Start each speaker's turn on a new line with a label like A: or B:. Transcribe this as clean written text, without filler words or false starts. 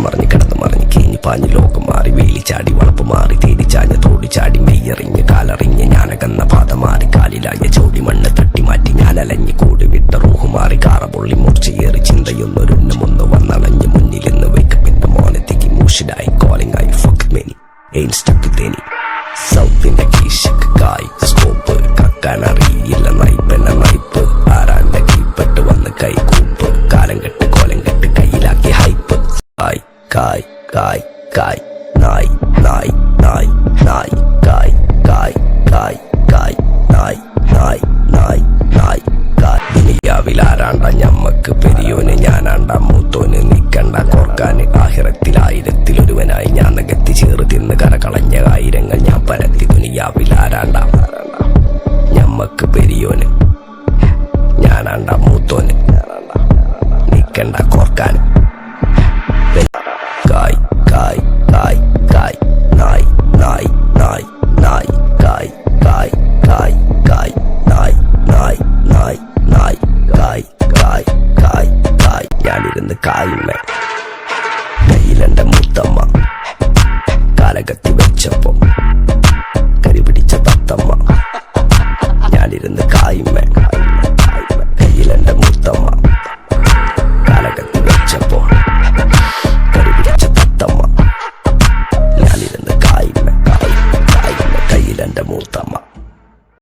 A: മറിഞ്ഞ് കിടന്നു മറിഞ്ഞ് കീഞ്ഞു പാഞ്ഞ് ലോകം മാറി വേലി ചാടി വളപ്പ് മാറി തേടി ചാഞ്ഞ് തോടി ചാടി മെയ്യറിഞ്ഞ് കാലറിഞ്ഞ് ഞാനകന്ന പാത മാറി കാലിലായ ചോടി മണ്ണ് തട്ടി മാറ്റി ഞാനലഞ്ഞ് കൂടി വിട്ട റൂഹ് മാറി കാറ പൊള്ളി മൂർച്ചയേറി ചിന്തയൊന്നൊരുന്നമൊന്ന് വന്നണഞ്ഞ് മുന്നിലെന്ന് വെക്കപ്പിന്റെ മോനത്തേക്ക് മൂഷിലായി കോളിംഗ് ആയി fuck many ain't stuck with any സൗത്തിന്റെ കീശക്ക് കായ് സ്കോപ്പ് കക്കാനറിയില്ല നൈപ്പെന്ന നൈപ്പ് ആരാന്റെ കീപ്പെട്ട് വന്ന് കൈകൂപ്പ് കാലം കെട്ട് കോലം കെട്ട് കയ്യിലാക്കി ഹൈപ്പ് കായ് കായ് കായ് കായ് നായ് നായ് നായ് നായ് കായ് കായ് കായ് കായ് നായ് നായ് നായ് നായ് കായ് ദുനിയാവിൽ ആരാണ്ട ഞമ്മക്ക് പെരിയോന് ഞാനാണ്ട മൂത്തോന് നിക്കണ്ട കോർക്കാന് ആഹിറത്തിൽ 1000-ൽ ഒരുവനായി ഞാൻ നകത്തി ചേറ് തിന്ന് കരകളഞ്ഞ